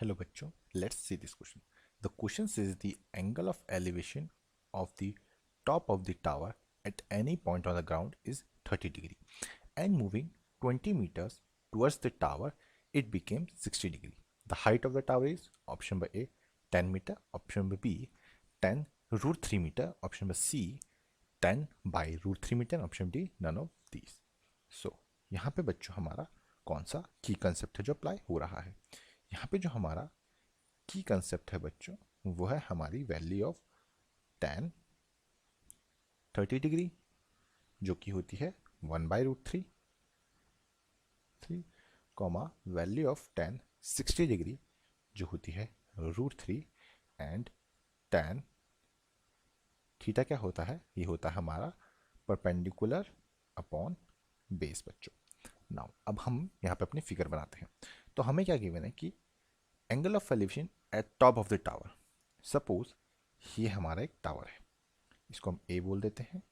Hello bachcho, let's see this question. The question says the angle of elevation of the top of the tower at any point on the ground is 30 degree and moving 20 meters towards the tower it became 60 degree. The height of the tower is option by A 10 meter, option by B 10 root 3 meter, option by C 10 by root 3 meter, option D none of these. So यहाँ पे बच्चों हमारा कौन सा की concept है जो apply हो रहा है। यहाँ पे जो हमारा की कंसेप्ट है बच्चों वो है हमारी वैल्यू ऑफ tan 30 डिग्री जो कि होती है 1/√3 comma value of tan 60 degree जो होती है √3 एंड tan थीटा क्या होता है, ये होता है हमारा परपेंडिकुलर अपॉन बेस बच्चों। नाउ अब हम यहाँ पे अपनी फिगर बनाते हैं। तो हमें क्या गिवन है कि angle of elevation eight top of the tower. Suppose ये हमारा एक टावर है, इसको हम ए बोल देते हैं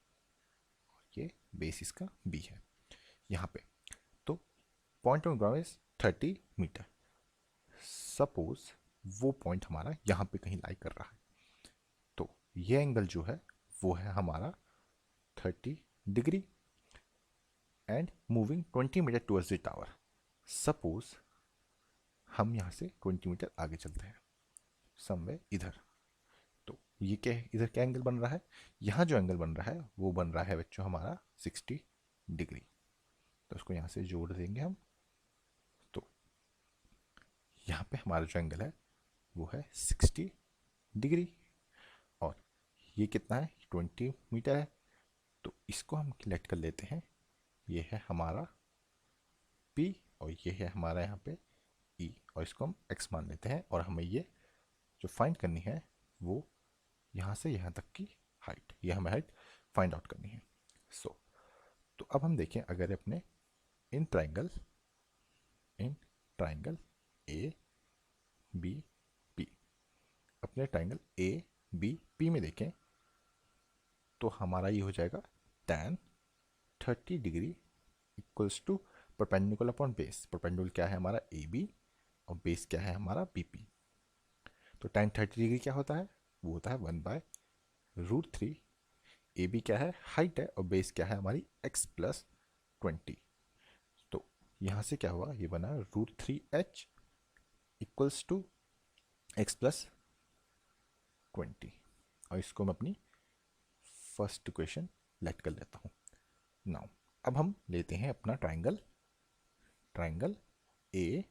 और ये बेस इसका बी है यहाँ पे। तो point of ground is 30 metre. Suppose वो पॉइंट हमारा यहाँ पे कहीं लाई कर रहा है, तो ये एंगल जो है वो है हमारा 30 degree and moving 20 metre towards the tower. Suppose हम यहाँ से 20 मीटर आगे चलते हैं समवेयर इधर, तो ये क्या है, इधर क्या एंगल बन रहा है, यहाँ जो एंगल बन रहा है वो बन रहा है बच्चों हमारा 60 डिग्री। तो उसको यहाँ से जोड़ देंगे हम, तो यहाँ पे हमारा जो एंगल है वो है 60 डिग्री और ये कितना है 20 मीटर है। तो इसको हम सिलेक्ट कर लेते हैं, ये है हमारा P और ये है हमारा यहाँ पे E और इसको हम X मान लेते हैं और हमें ये जो फाइंड करनी है वो यहाँ से यहाँ तक की हाइट, ये हमें हाइट फाइंड आउट करनी है। तो अब हम देखें अगर अपने इन ट्राइंगल ए बी पी, अपने ट्राइंगल ए बी पी में देखें तो हमारा ये हो जाएगा tan 30 degree equals to perpendicular upon base. Perpendicular क्या है हमारा ए बी और बेस क्या है हमारा बी पी। तो tan 30 डिग्री क्या होता है, वो होता है 1/√3। ए बी क्या है हाइट है और बेस क्या है हमारी x प्लस 20। तो यहाँ से क्या हुआ, ये बना √3h equals to x plus 20 और इसको मैं अपनी फर्स्ट इक्वेशन लेट कर लेता हूँ। नाउ अब हम लेते हैं अपना ट्राइंगल ए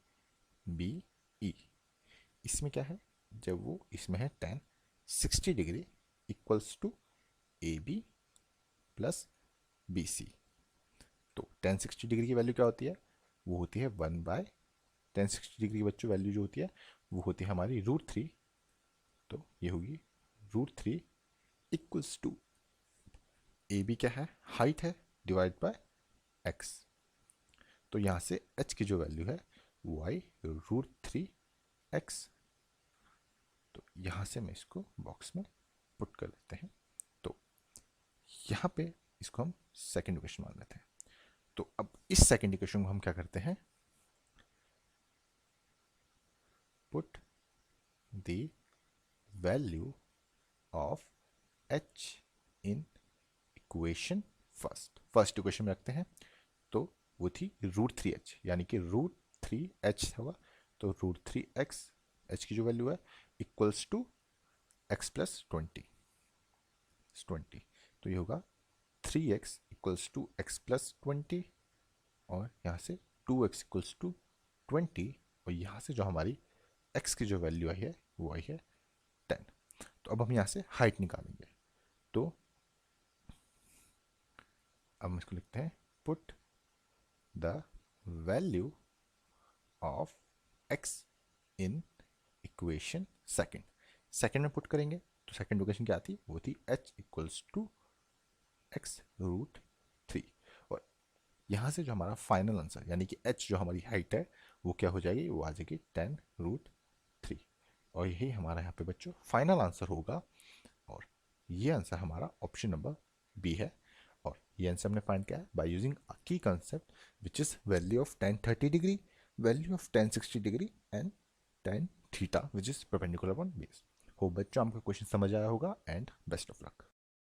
बी ई। इसमें क्या है, जब वो इसमें है tan 60 degree equals to A B plus B C. तो tan 60 डिग्री की वैल्यू क्या होती है, वो होती है 1/tan 60 डिग्री की बच्चों वैल्यू जो होती है वो होती है हमारी √3। तो ये होगी √3 इक्वल्स टू ए बी क्या है हाइट है डिवाइड बाय x। तो यहाँ से h की जो वैल्यू है वो आई √3x। तो यहाँ से मैं इसको बॉक्स में पुट कर लेते हैं। तो यहाँ पे इसको हम सेकेंड इक्वेशन मान लेते हैं। तो अब इस सेकेंड इक्वेशन को हम क्या करते हैं, put the value of h in equation first equation में रखते हैं। तो वो थी √3h यानी कि √3h हुआ। तो √3x h की जो वैल्यू है इक्वल्स टू x प्लस 20। तो ये होगा 3x equals to x plus 20 और यहाँ से 2x इक्वल्स टू 20 और यहाँ से जो हमारी x की जो वैल्यू आई है वो आई है 10। तो अब हम यहाँ से हाइट निकालेंगे। तो अब हम इसको लिखते हैं put the value of x in equation second में पुट करेंगे। तो सेकेंड इक्वेशन क्या आती, वो थी h इक्वल्स टू x √3 और यहाँ से जो हमारा फाइनल आंसर यानी कि h जो हमारी हाइट है वो क्या हो जाएगी, वो आ जाएगी 10√3 और यही हमारा यहाँ पे बच्चों फाइनल आंसर होगा। और ये आंसर हमारा ऑप्शन नंबर बी है। और ये आंसर हमने फाइंड किया है बाय यूजिंग अ की concept which is value of tan 30 degree, value of tan 60 degree and tan theta which is perpendicular on base. Hope बच्चों आपको क्वेश्चन समझ आया होगा एंड बेस्ट ऑफ लक।